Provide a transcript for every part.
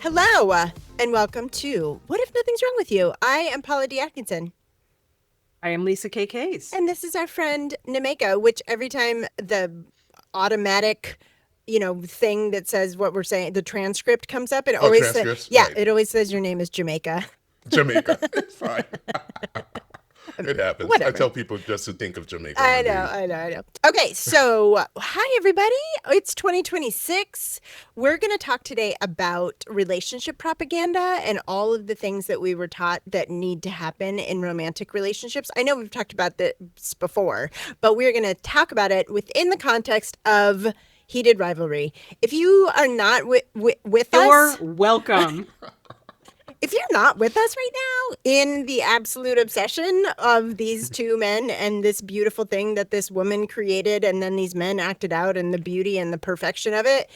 Hello, and welcome to What If Nothing's Wrong With You? I am Paula D. Atkinson. I am Lisa K. Case. And this is our friend Nnaemeka, which every time the automatic, thing that says what we're saying, the transcript comes up, it always says, right. It always says your name is Jamaica. Jamaica. It's fine. It happens. Whatever. I tell people just to think of Jamaica. I know. Okay, so hi, everybody. It's 2026. We're going to talk today about relationship propaganda and all of the things that we were taught that need to happen in romantic relationships. I know we've talked about this before, but we're going to talk about it within the context of heated rivalry. If you are not with us... You're welcome. If you're not with us right now in the absolute obsession of these two men and this beautiful thing that this woman created and then these men acted out and the beauty and the perfection of it,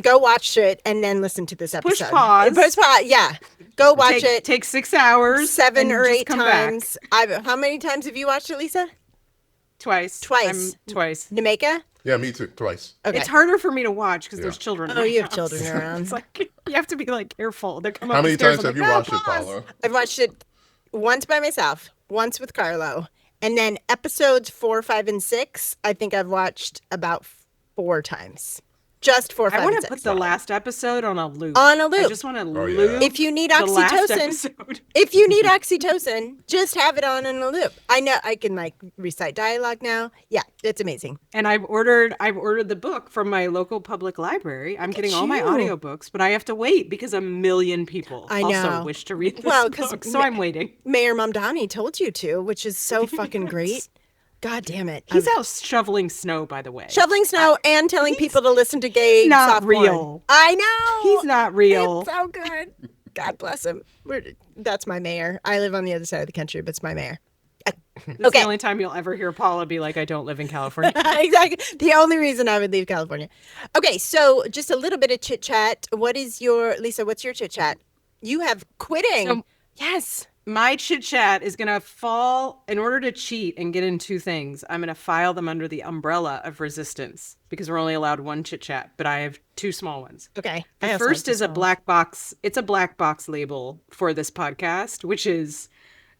go watch it and then listen to this episode. Push pause. Yeah. Go watch it. Take 6 hours. 7 or 8 times. How many times have you watched it, Lisa? Twice. Twice. Nnaemeka? Yeah, me too. Twice. Okay. It's harder for me to watch because there's children around. Oh, you have children around. It's like you have to be careful. How many times have you watched it, Paula? I've watched it once by myself, once with Carlo, and then episodes 4, 5, and 6. I think I've watched about 4 times. Just 4, 5, I and want 6. to put the last episode on a loop. On a loop. I just want to loop. If you need the last oxytocin, just have it on in a loop. I know I can recite dialogue now. Yeah, it's amazing. And I've ordered the book from my local public library. I'm getting all my audiobooks, but I have to wait because a million people also wish to read this book. So I'm waiting. Mayor Mamdani told you to, which is so fucking great. God damn it. He's out shoveling snow, by the way. Shoveling snow and telling people to listen to gay soft real. porn. I know. He's not real. It's so good. God bless him. That's my mayor. I live on the other side of the country, but it's my mayor. It's the only time you'll ever hear Paula be like, I don't live in California. Exactly. The only reason I would leave California. Okay, so just a little bit of chit chat. Lisa, what's your chit chat? You have quitting. Yes. My chit chat is going to fall, in order to cheat and get in 2 things, I'm going to file them under the umbrella of resistance because we're only allowed 1 chit chat, but I have 2 small ones. Okay. The first is a black box. It's a black box label for this podcast, which is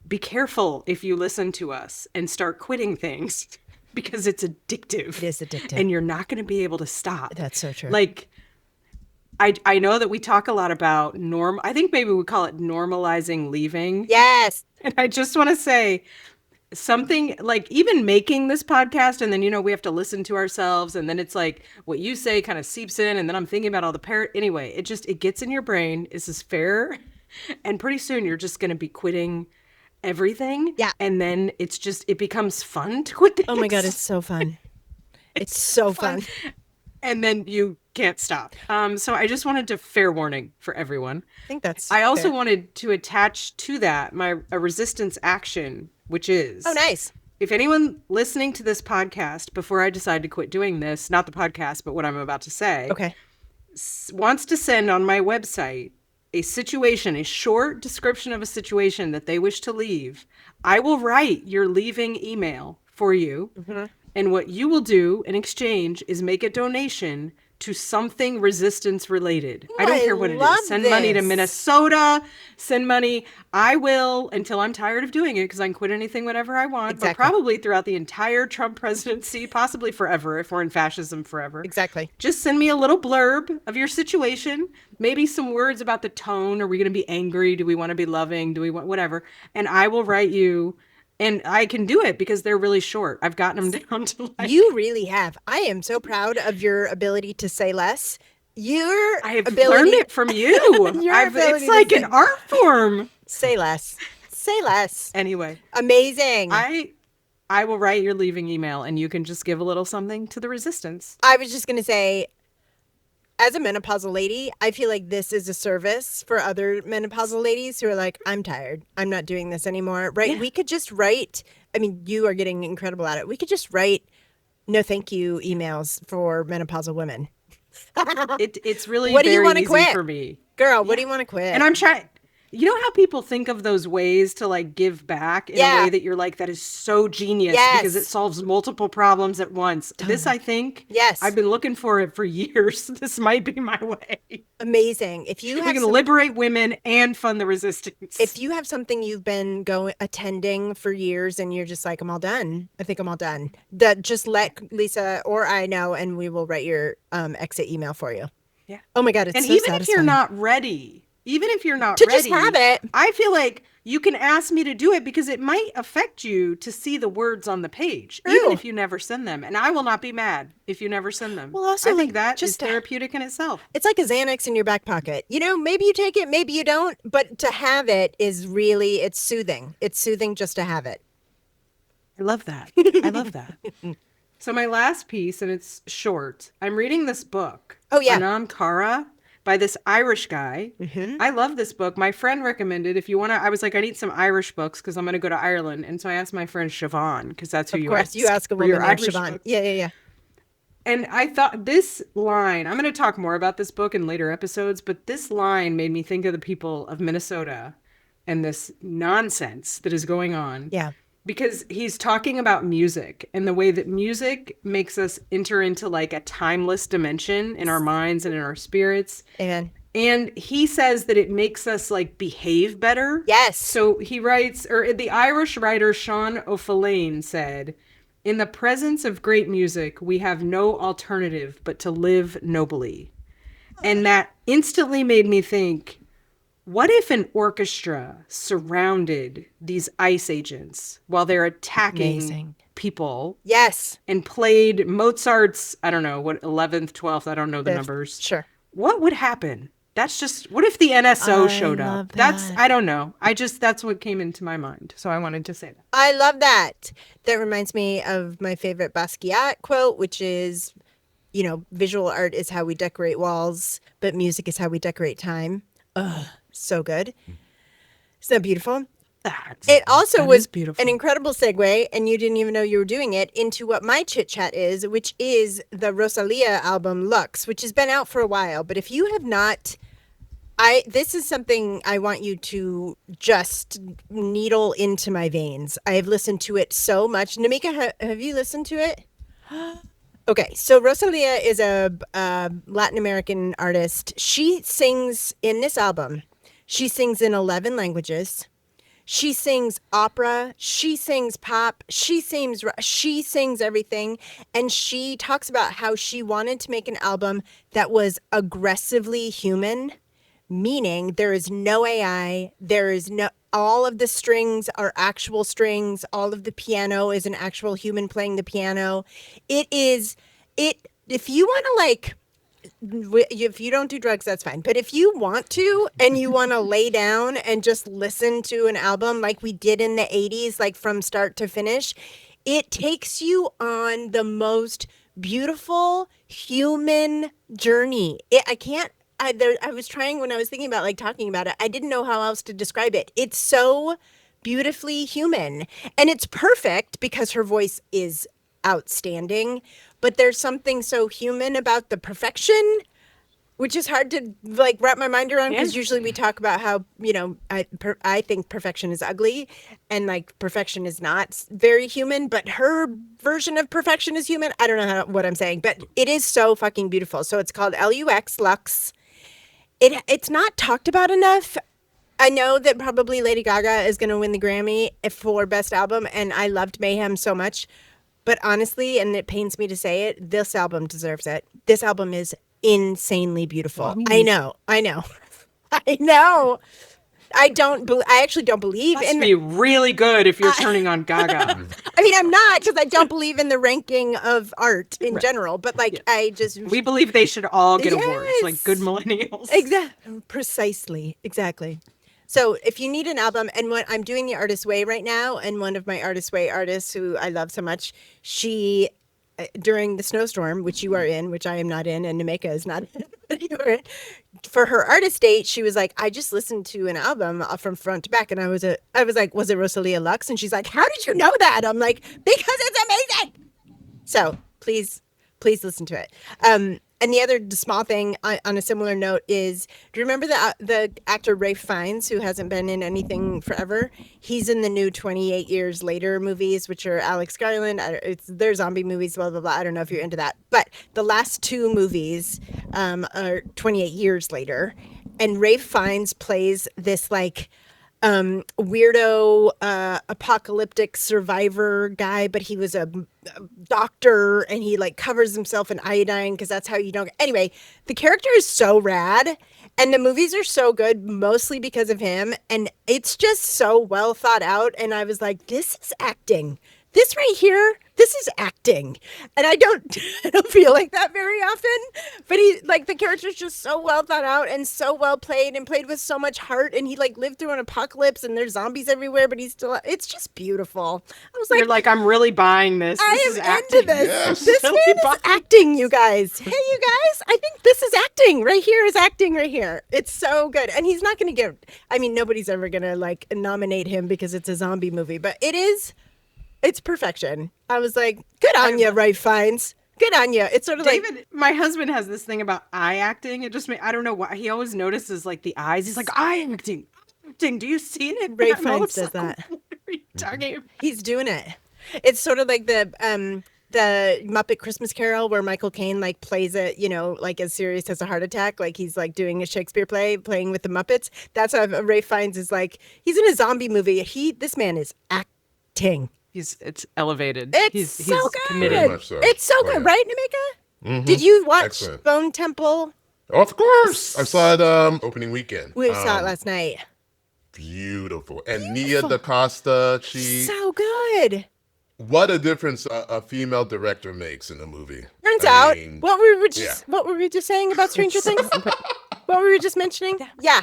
be careful if you listen to us and start quitting things because it's addictive. It is addictive. And you're not going to be able to stop. That's so true. I know that we talk a lot about I think maybe we call it normalizing leaving. Yes. And I just want to say something even making this podcast and then, we have to listen to ourselves. And then it's what you say kind of seeps in. And then I'm thinking about all the anyway, it gets in your brain. Is this fair? And pretty soon you're just going to be quitting everything. Yeah. And then it becomes fun to quit things. Oh my God, it's so fun. It's so fun. And then you can't stop. So I just wanted to fair warning for everyone. I think that's I also fair. wanted to attach to that a resistance action, which is... Oh, nice. If anyone listening to this podcast before I decide to quit doing this, not the podcast, but what I'm about to say, wants to send on my website a short description of a situation that they wish to leave, I will write your leaving email for you. Mm-hmm. And what you will do in exchange is make a donation to something resistance related. I don't care what it is. Send money to Minnesota. Send money. I will, until I'm tired of doing it, because I can quit anything whenever I want, but probably throughout the entire Trump presidency, possibly forever, if we're in fascism forever. Exactly. Just send me a little blurb of your situation, maybe some words about the tone. Are we going to be angry? Do we want to be loving? Do we want whatever? And I will write you. And I can do it because they're really short. I've gotten them down to You really have. I am so proud of your ability to say less. I have learned it from you. It's like an art form. Say less. Say less. Anyway. Amazing. I will write your leaving email and you can just give a little something to the resistance. I was just going to say, as a menopausal lady, I feel like this is a service for other menopausal ladies who are like, I'm tired. I'm not doing this anymore. Right? Yeah. We could just write, you are getting incredible at it. We could just write no thank you emails for menopausal women. It's really what very do you want to easy quit? For me. Girl, what do you want to quit? And I'm trying. You know how people think of those ways to like give back in a way that you're like, that is so genius because it solves multiple problems at once. This, I think, I've been looking for it for years. This might be my way. Amazing. If you have we can liberate women and fund the resistance. If you have something you've been attending for years and you're just like, I'm all done. I think I'm all done. Just let Lisa or I know, and we will write your exit email for you. Yeah. Oh my God, it's and so even satisfying. If you're not ready. Even if you're not ready, just have it. I feel like you can ask me to do it because it might affect you to see the words on the page, even if you never send them. And I will not be mad if you never send them. Well, also, I think that is therapeutic in itself. It's like a Xanax in your back pocket. You know, maybe you take it, maybe you don't, but to have it is really, it's soothing. It's soothing just to have it. I love that. I love that. So my last piece, and it's short, I'm reading this book. Oh, yeah. Nnaemeka, by this Irish guy. Mm-hmm. I love this book. My friend recommended, if you want to, I was like, I need some Irish books because I'm going to go to Ireland. And so I asked my friend Siobhan, because that's who you ask. Of course, you ask a woman named Siobhan. Books. Yeah. And I thought this line, I'm going to talk more about this book in later episodes, but this line made me think of the people of Minnesota and this nonsense that is going on. Yeah. Because he's talking about music and the way that music makes us enter into like a timeless dimension in our minds and in our spirits. Amen. And he says that it makes us like behave better. Yes. So he writes, or the Irish writer Sean O'Fallain said, "In the presence of great music, we have no alternative but to live nobly." And that instantly made me think, what if an orchestra surrounded these ICE agents while they're attacking people? Yes. And played Mozart's, I don't know, what, 11th, 12th, I don't know the numbers. Sure. What would happen? That's just, what if the NSO showed up? That's, I don't know. That's what came into my mind. So I wanted to say that. I love that. That reminds me of my favorite Basquiat quote, which is, you know, visual art is how we decorate walls, but music is how we decorate time. Ugh. So good. Isn't that beautiful? It also was an incredible segue, and you didn't even know you were doing it, into what my Chitchat is, which is the Rosalia album Lux, which has been out for a while. But if you have not, this is something I want you to just needle into my veins. I have listened to it so much. Nnaemeka, have you listened to it? Okay, so Rosalia is a Latin American artist. She sings in this album. She sings in 11 languages. She sings opera. She sings pop. She sings everything. And she talks about how she wanted to make an album that was aggressively human, meaning there is no AI. All of the strings are actual strings. All of the piano is an actual human playing the piano. If you want to if you don't do drugs, that's fine. But if you want to, and you want to lay down and just listen to an album like we did in the 80s, like from start to finish, it takes you on the most beautiful human journey. I was trying, when I was thinking about like talking about it, I didn't know how else to describe it. It's so beautifully human, and it's perfect because her voice is outstanding, but there's something so human about the perfection, which is hard to like wrap my mind around, because usually we talk about how, you know, I think perfection is ugly and like perfection is not very human, but her version of perfection is human. I don't know what I'm saying, but it is so fucking beautiful. So it's called Lux. It's not talked about enough. I know that probably Lady Gaga is going to win the Grammy for Best Album, and I loved Mayhem so much. But honestly, and it pains me to say it, this album deserves it. This album is insanely beautiful. I know. I actually don't believe in. Must be really good if you're turning on Gaga. I mean, I'm not, because I don't believe in the ranking of art in general. But like, we believe they should all get awards, like good millennials. Exactly. Precisely. Exactly. So if you need an album, and what I'm doing the Artist Way right now, and one of my Artist Way artists who I love so much, she, during the snowstorm, which you are in, which I am not in, and Nnaemeka is not in, but you are in, for her artist date, she was like, I just listened to an album from front to back, and I was like, was it Rosalia Lux? And she's like, how did you know that? I'm like, because it's amazing. So please listen to it. And And the other small thing on a similar note is, do you remember the actor Ralph Fiennes, who hasn't been in anything forever? He's in the new 28 Years Later movies, which are Alex Garland. They're zombie movies, blah, blah, blah. I don't know if you're into that. But the last two movies are 28 years later. And Ralph Fiennes plays this like weirdo apocalyptic survivor guy, but he was a doctor and he like covers himself in iodine because that's how you don't. Anyway, the character is so rad and the movies are so good mostly because of him, and it's just so well thought out. And I was like, this is acting. This right here, this is acting. And I don't feel like that very often, but the character's just so well thought out and so well played and played with so much heart. And he like lived through an apocalypse and there's zombies everywhere, but it's just beautiful. I was like, you're like, I'm really buying this. I am into this. Yes. This man is acting, you guys. Hey, you guys, I think this is acting right here is acting right here. It's so good. And he's not going to nobody's ever going to like nominate him because it's a zombie movie, but it's perfection. I was like, good on you, Ralph Fiennes. Good on you. It's sort of David, my husband has this thing about eye acting. It just I don't know why. He always notices like the eyes. He's like, eye acting. Do you see it? Ralph Fiennes does that. What are you talking about? He's doing it. It's sort of like the Muppet Christmas Carol where Michael Caine like plays it, like as serious as a heart attack. Like he's like doing a Shakespeare play, playing with the Muppets. That's how Ralph Fiennes is like, he's in a zombie movie. This man is acting. It's elevated. He's so good. Committed. So. It's so good, right, Nnaemeka? Mm-hmm. Did you watch Excellent. Bone Temple? Of course. I saw it opening weekend. We saw it last night. Beautiful. And Nia DaCosta, so good. What a difference a female director makes in a movie. Turns out, what were we just saying about Stranger Things? What were we just mentioning? Yeah.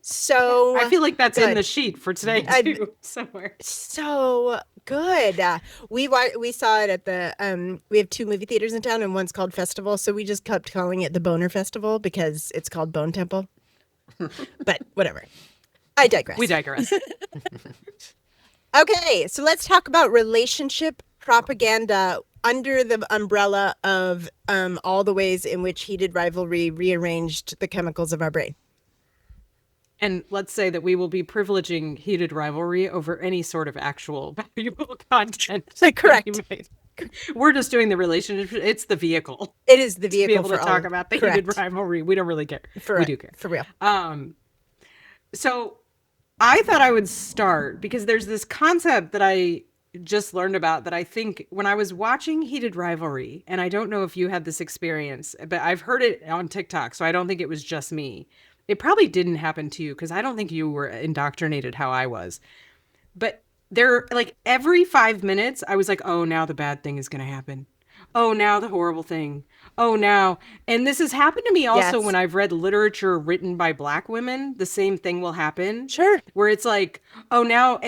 So I feel like that's good. In the sheet for today too, somewhere. So good. We saw it at the we have 2 movie theaters in town and one's called Festival, so we just kept calling it the Boner Festival because it's called Bone Temple. But whatever. I digress. We digress. Okay, so let's talk about relationship propaganda under the umbrella of all the ways in which heated rivalry rearranged the chemicals of our brain. And let's say that we will be privileging heated rivalry over any sort of actual valuable content. Correct. We're just doing the relationship. It's the vehicle. It is the vehicle to be able to talk about the heated rivalry. We don't really care. We do care. For real. So I thought I would start because there's this concept that I just learned about that I think when I was watching Heated Rivalry, and I don't know if you had this experience, but I've heard it on TikTok, so I don't think it was just me. It probably didn't happen to you because I don't think you were indoctrinated how I was. But there, like every 5 minutes, I was like, oh, now the bad thing is going to happen. Oh, now the horrible thing. Oh, now. And this has happened to me also when I've read literature written by Black women. The same thing will happen. Sure. Where it's like, oh, now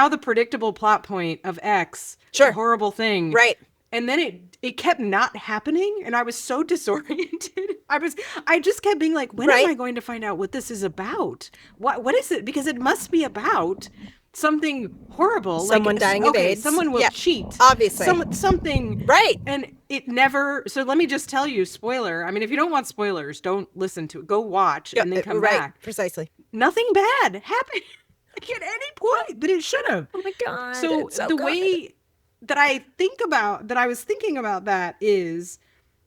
the predictable plot point of X. Sure. The horrible thing. Right. And then it kept not happening. And I was so disoriented. I just kept being like, when am I going to find out what this is about? What is it? Because it must be about something horrible. Someone dying of AIDS. Someone will cheat. Obviously. Something. Right. And it never. So let me just tell you, spoiler. I mean, if you don't want spoilers, don't listen to it. Go watch and then come back. Precisely. Nothing bad happened at any point, but it should have. Oh my God. So the way that I was thinking about that is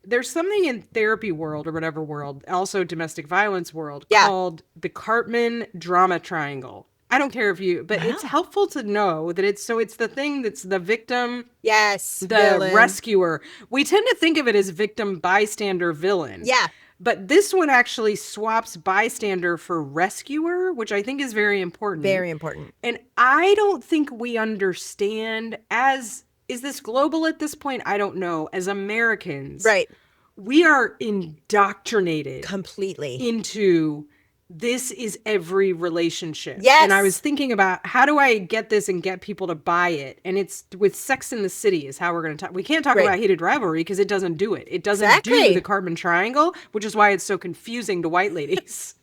there's something in therapy world or whatever world, also domestic violence world, called the Cartman drama triangle. I don't care but it's helpful to know that it's the thing that's the victim, the villain. Rescuer. We tend to think of it as victim, bystander, villain. Yeah. But this one actually swaps bystander for rescuer, which I think is very important. Very important. And I don't think we understand is this global at this point? I don't know. As Americans, right? We are indoctrinated completely into this is every relationship. Yes. And I was thinking about how do I get this and get people to buy it? And it's with Sex in the City is how we're going to talk. We can't talk about Heated Rivalry because it doesn't do it. It doesn't do the Cartman triangle, which is why it's so confusing to white ladies.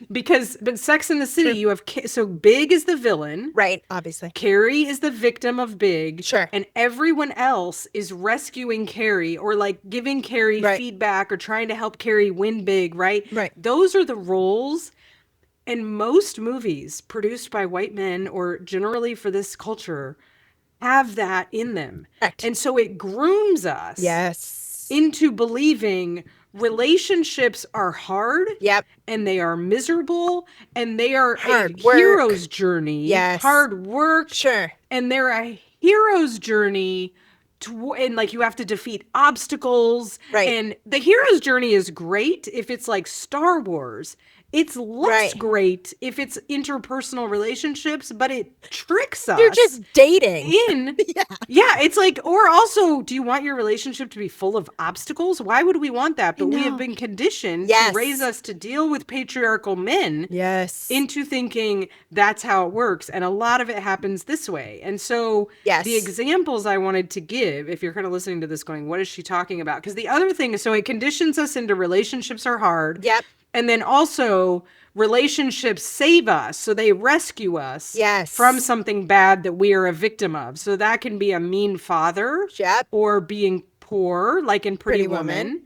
But Sex in the City, you have, so Big is the villain. Right, obviously. Carrie is the victim of Big. Sure. And everyone else is rescuing Carrie or like giving Carrie feedback or trying to help Carrie win big, right? Right. Those are the roles. And most movies produced by white men or generally for this culture have that in them. Correct. And so it grooms us into believing relationships are hard. Yep. And they are miserable and they are hard a work. Hero's journey. Yes. Hard work. Sure. And they're a hero's journey and like you have to defeat obstacles. Right. And the hero's journey is great if it's like Star Wars. It's less great if it's interpersonal relationships, but it tricks us. You're just dating. Yeah, it's like, or also, do you want your relationship to be full of obstacles? Why would we want that? But we have been conditioned to raise us to deal with patriarchal men into thinking that's how it works. And a lot of it happens this way. And so the examples I wanted to give, if you're kind of listening to this going, what is she talking about? Because the other thing is, so it conditions us into relationships are hard. Yep. And then also relationships save us. So they rescue us from something bad that we are a victim of. So that can be a mean father or being poor, like in Pretty Woman.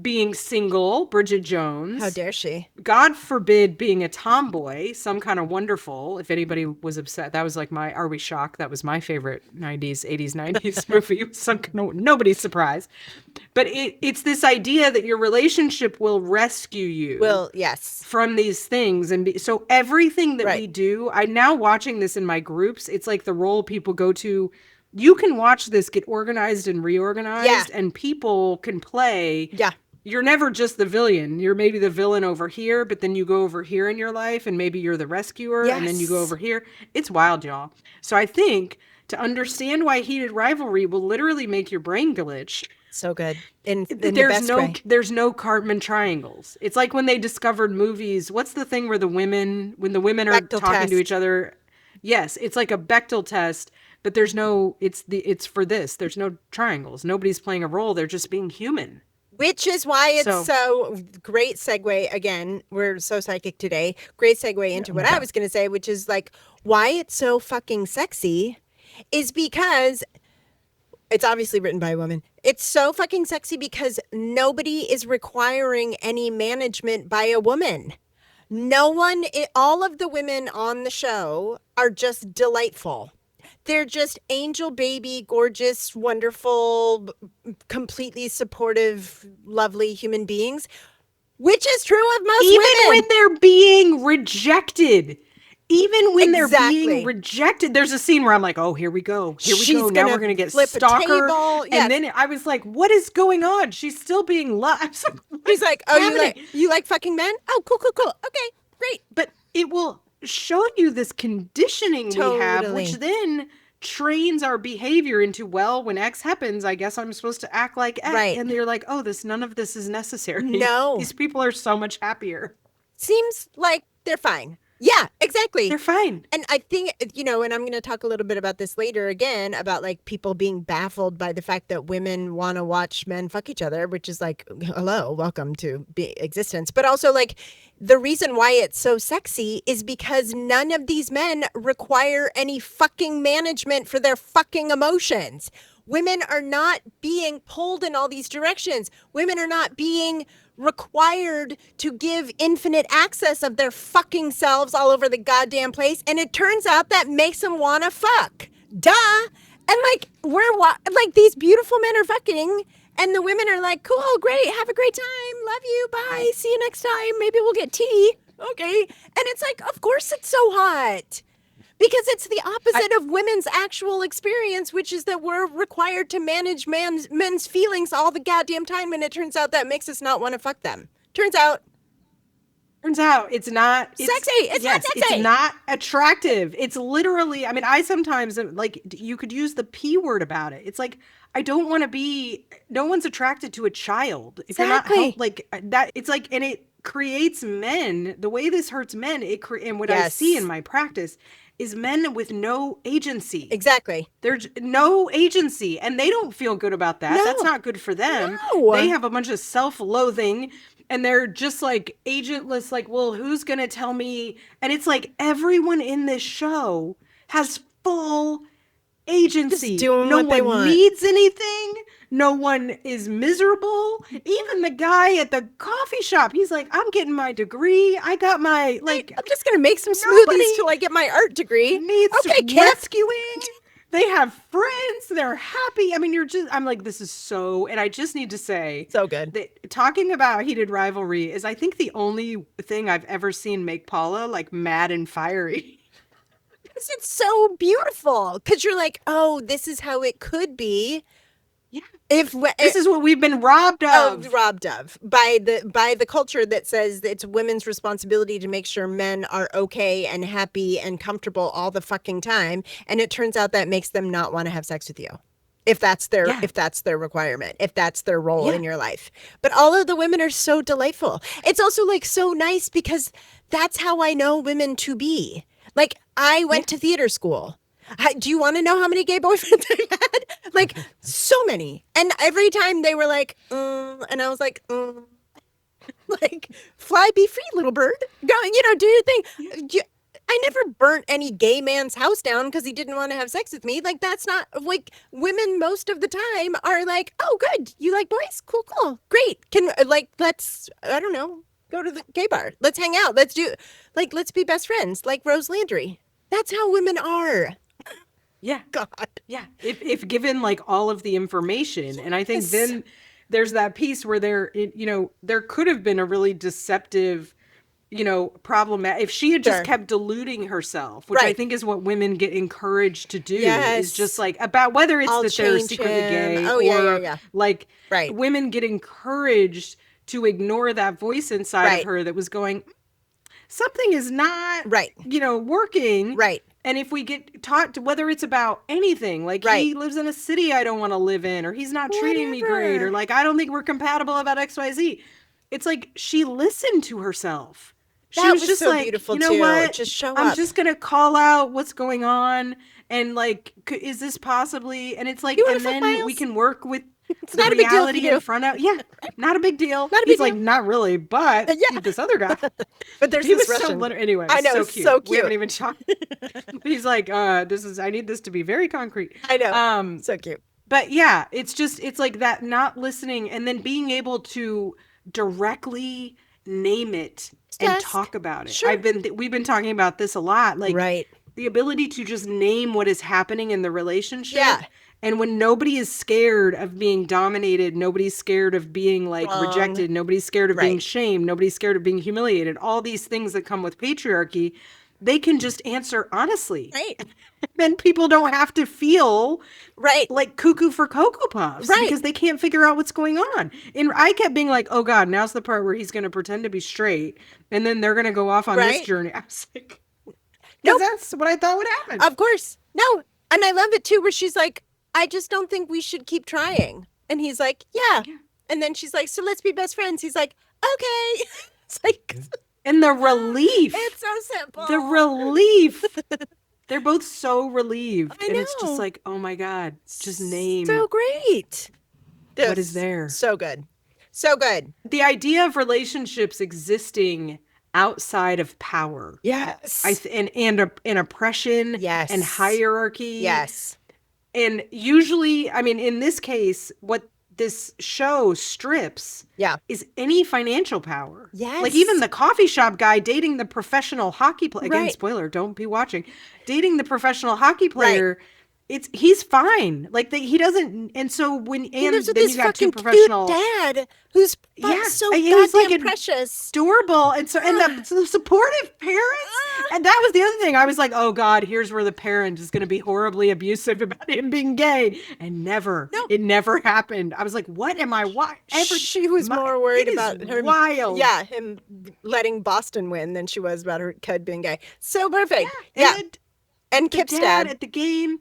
Being single, Bridget Jones. How dare she? God forbid being a tomboy, Some Kind of Wonderful. If anybody was upset, that was like Are We Shocked? That was my favorite 90s, 80s, 90s movie. Nobody's surprised. But it's this idea that your relationship will rescue you. From these things. And so everything that we do, I'm now watching this in my groups. It's like the role people go to. You can watch this get organized and reorganized and people can play. You're never just the villain. You're maybe the villain over here, but then you go over here in your life and maybe you're the rescuer and then you go over here. It's wild, y'all. So I think to understand why heated rivalry will literally make your brain glitch. So good. In the best way. There's no Cartman triangles. It's like when they discovered movies. What's the thing where when the women are talking to each other? Yes, it's like a Bechdel test. But there's no, it's for this. There's no triangles. Nobody's playing a role. They're just being human. Which is why it's so great segue. Again, we're so psychic today. Great segue into what I was going to say, which is like why it's so fucking sexy is because it's obviously written by a woman. It's so fucking sexy because nobody is requiring any management by a woman. No one, all of the women on the show are just delightful. They're just angel baby, gorgeous, wonderful, completely supportive, lovely human beings, which is true of most women. Even when they're being rejected. Even when they're being rejected. There's a scene where I'm like, oh, here we go. Here we go. Now we're going to get stalker. And then I was like, what is going on? She's still being loved. He's like, oh, you like fucking men? Oh, cool. Okay, great. But it will show you this conditioning we have, which then trains our behavior into, well, when X happens, I guess I'm supposed to act like X. And you're like, oh, none of this is necessary. No. These people are so much happier. Seems like they're fine. Yeah, exactly. They're fine. And I think, and I'm going to talk a little bit about this later again, about like people being baffled by the fact that women want to watch men fuck each other, which is like, hello, welcome to existence. But also like the reason why it's so sexy is because none of these men require any fucking management for their fucking emotions. Women are not being pulled in all these directions. Women are not being required to give infinite access of their fucking selves all over the goddamn place. And it turns out that makes them want to fuck. Duh. And like, like these beautiful men are fucking and the women are like, cool, great. Have a great time. Love you. Bye. See you next time. Maybe we'll get tea. Okay. And it's like, of course it's so hot. Because it's the opposite of women's actual experience, which is that we're required to manage men's feelings all the goddamn time, and it turns out that makes us not want to fuck them. Turns out it's not sexy. It's not sexy. It's not attractive. It's literally, I mean, I sometimes, like, you could use the P word about it. It's like, I don't want to be, no one's attracted to a child. If you're not, like, that, it's like, and it creates men, the way this hurts men, and what I see in my practice is men with no agency. Exactly. There's no agency, and they don't feel good about that. No. That's not good for them. No. They have a bunch of self-loathing, And they're just like agentless, like, well, who's going to tell me? And it's like everyone in this show has full agency. Just doing no what they one want. needs anything. No one is miserable. Even the guy at the coffee shop, he's like, I'm getting my degree. I got my, like, I'm just going to make some nobody smoothies till I get my art degree. needs Okay, Kip. rescuing. They have friends. They're happy. I mean, I'm like, this is so, and I just need to say. So good. That talking about heated rivalry is, I think, the only thing I've ever seen make Paula, like, mad and fiery. Because it's so beautiful. Because you're like, oh, this is how it could be. Yeah. This is what we've been robbed of. Robbed of by the culture that says that it's women's responsibility to make sure men are okay and happy and comfortable all the fucking time, and it turns out that makes them not want to have sex with you, if that's their requirement, if that's their role in your life. But all of the women are so delightful. It's also like so nice because that's how I know women to be. Like, I went to theater school. Do you want to know how many gay boyfriends I've had? Like, so many. And every time they were like, and I was like, like, fly, be free, little bird. Go, do your thing. I never burnt any gay man's house down because he didn't want to have sex with me. Like, that's not, like, women most of the time are like, oh, good. You like boys? Cool, cool. Great. Let's, I don't know, go to the gay bar. Let's hang out. Let's be best friends. Like Rose Landry. That's how women are. Yeah. God. Yeah. If given, like, all of the information. And I think then there's that piece where there could have been a really deceptive, problem. If she had just kept deluding herself, which I think is what women get encouraged to do, is just like about whether it's that they're secretly gay or like women get encouraged to ignore that voice inside of her that was going, something is not working. Right. And if we get taught to, whether it's about anything, like he lives in a city I don't want to live in, or he's not treating me great, or like, I don't think we're compatible about XYZ. It's like she listened to herself. She was just so like, beautiful, you know what? Just show I'm up. just going to call out what's going on. And like, is this possibly, and it's like, and then we can work with it's not reality a big deal in front of, not a big deal. Not a big He's deal. like, not really, but this other guy. But there's he this was Russian. Anyway, I know, so cute. so cute. We haven't even talked. He's like, I need this to be very concrete. I know. So cute. But yeah, it's like that, not listening and then being able to directly name it and talk about it. Sure. We've been talking about this a lot. Like the ability to just name what is happening in the relationship. Yeah. And when nobody is scared of being dominated, nobody's scared of being like rejected, nobody's scared of being shamed, nobody's scared of being humiliated, all these things that come with patriarchy, they can just answer honestly. Right. Then people don't have to feel like cuckoo for Cocoa Puffs because they can't figure out what's going on. And I kept being like, oh God, now's the part where he's going to pretend to be straight and then they're going to go off on this journey. I was like, no, that's what I thought would happen. Of course. No. And I love it too, where she's like, I just don't think we should keep trying. And he's like, yeah. And then she's like, so let's be best friends. He's like, okay. It's like, and the relief. It's so simple. The relief. They're both so relieved. I and know. It's just like, oh my God, just name. So great. What is there? So good. So good. The idea of relationships existing outside of power. Yes. And oppression. Yes. And hierarchy. Yes. And usually, I mean, in this case, what this show strips is any financial power. Yes. Like even the coffee shop guy dating the professional hockey player. Again, spoiler, don't be watching. Dating the professional hockey player. He's fine. Like he doesn't. And so when then you got two professional dad who's so he's like precious, adorable, and so the supportive parents. And that was the other thing. I was like, oh God, here's where the parent is going to be horribly abusive about him being gay, and it never happened. I was like, what am I? Why? She was more worried about her wild. Yeah, him letting Boston win than she was about her kid being gay. So perfect. Yeah. And Kip's dad at the game.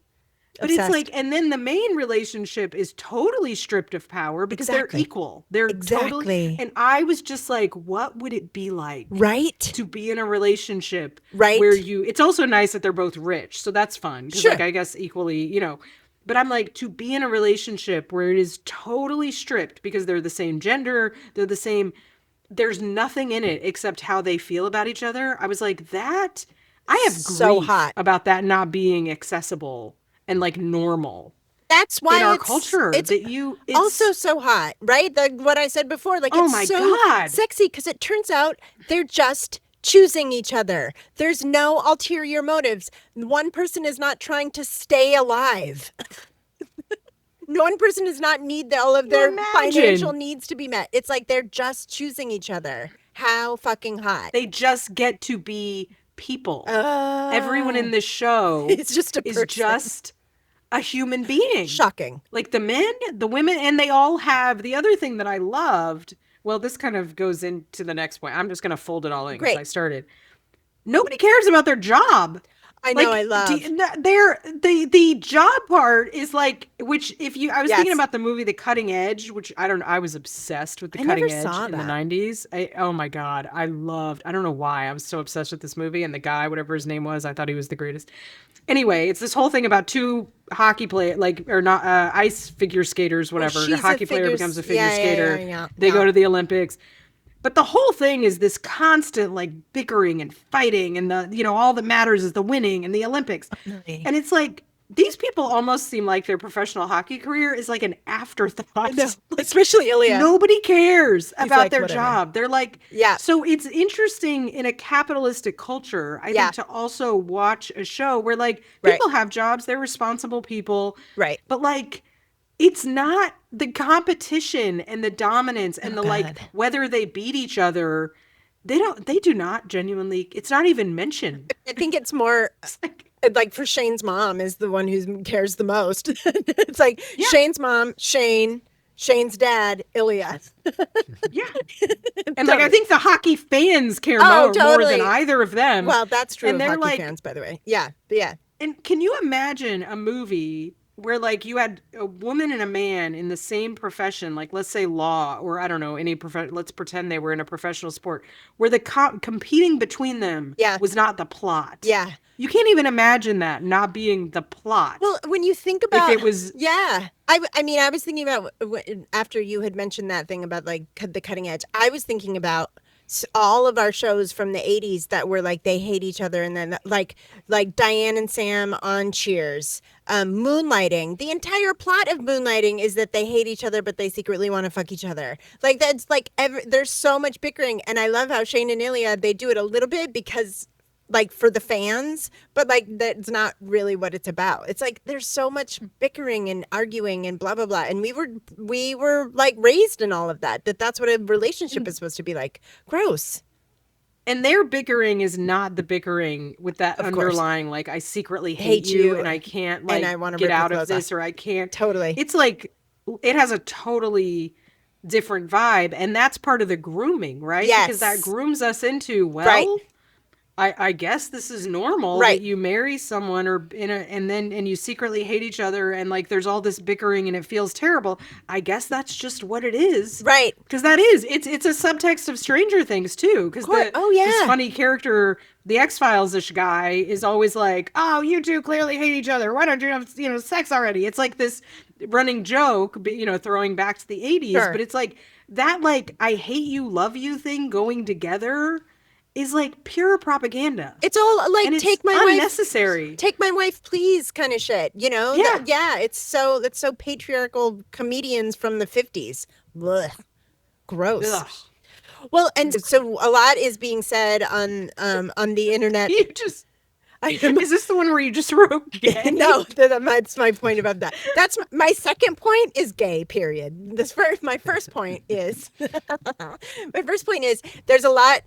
But obsessed. It's like, and then the main relationship is totally stripped of power because they're equal. They're totally. And I was just like, what would it be like? To be in a relationship where it's also nice that they're both rich. So that's fun. Because like, I guess equally, but I'm like, to be in a relationship where it is totally stripped because they're the same gender, they're the same, there's nothing in it except how they feel about each other. I was like, that I have so grief hot about that not being accessible and like normal. That's why in our it's culture it's that you it's also so hot, right? What I said before, like oh it's my so God. sexy because it turns out they're just choosing each other. There's no ulterior motives. One person is not trying to stay alive. One person does not need all of their financial needs to be met. It's like they're just choosing each other. How fucking hot. They just get to be people. Everyone in this show it's just a person. is just a human being. Shocking. Like the men, the women, and they all have the other thing that I loved. Well, this kind of goes into the next point. I'm just going to fold it all in because I started. Nobody cares about their job. I know, I love. The job part is like, which if you, I was Yes. thinking about the movie The Cutting Edge, which I was obsessed with The Cutting Edge in the 90s. Oh my God. I don't know why I was so obsessed with this movie, and the guy, whatever his name was, I thought he was the greatest. Anyway, it's this whole thing about two hockey play, like, or not, ice figure skaters, whatever. Well, a hockey player becomes a figure skater. Yeah. They go to the Olympics. But the whole thing is this constant like bickering and fighting, and all that matters is the winning and the Olympics. Definitely. And it's like, these people almost seem like their professional hockey career is like an afterthought. No, especially Ilya. Nobody cares about like, their whatever. job. They're like, yeah. So it's interesting in a capitalistic culture, I think, to also watch a show where like people have jobs, they're responsible people. Right. But like, it's not the competition and the dominance and like whether they beat each other. They do not genuinely, it's not even mentioned. I think it's more like for Shane's mom is the one who cares the most. It's like Shane's mom, Shane's dad, Ilya. Yeah. And like, I think the hockey fans care more than either of them. Well, that's true and of they're hockey like, fans, by the way. Yeah. But yeah. And can you imagine a movie where like you had a woman and a man in the same profession, like let's say law, or I don't know, any profession, let's pretend they were in a professional sport, where the competing between them was not the plot. Yeah. You can't even imagine that not being the plot. Well, when you think about if it was, I mean, I was thinking about after you had mentioned that thing about like the cutting edge, I was thinking about all of our shows from the 80s that were like they hate each other, and then like Diane and Sam on Cheers, Moonlighting. The entire plot of Moonlighting is that they hate each other but they secretly want to fuck each other. Like that's like there's so much bickering, and I love how Shane and Ilya, they do it a little bit because like for the fans, but like that's not really what it's about. It's like there's so much bickering and arguing and blah blah blah, and we were like raised in all of that. That's what a relationship is supposed to be like. Gross. And their bickering is not the bickering with that underlying like I secretly hate you and I can't like and I get out of this, or I can't. Totally. It's like it has a totally different vibe, and that's part of the grooming, right? Yes. Because that grooms us into I guess this is normal that you marry someone and you secretly hate each other, and like there's all this bickering and it feels terrible. I guess that's just what it is. Right. Because it's a subtext of Stranger Things too. Because this funny character, the X-Files-ish guy, is always like, oh, you two clearly hate each other. Why don't you have sex already? It's like this running joke, throwing back to the 80s. Sure. But it's like that like I hate you, love you thing going together is like pure propaganda. It's all like and take my unnecessary. Take my wife, please, kind of shit. Yeah. It's so patriarchal comedians from the 50s. Ugh. Gross. Ugh. Well, and so a lot is being said on the internet. Is this the one where you just wrote gay? No, that's my point about that. That's my second point is gay, period. My first point is there's a lot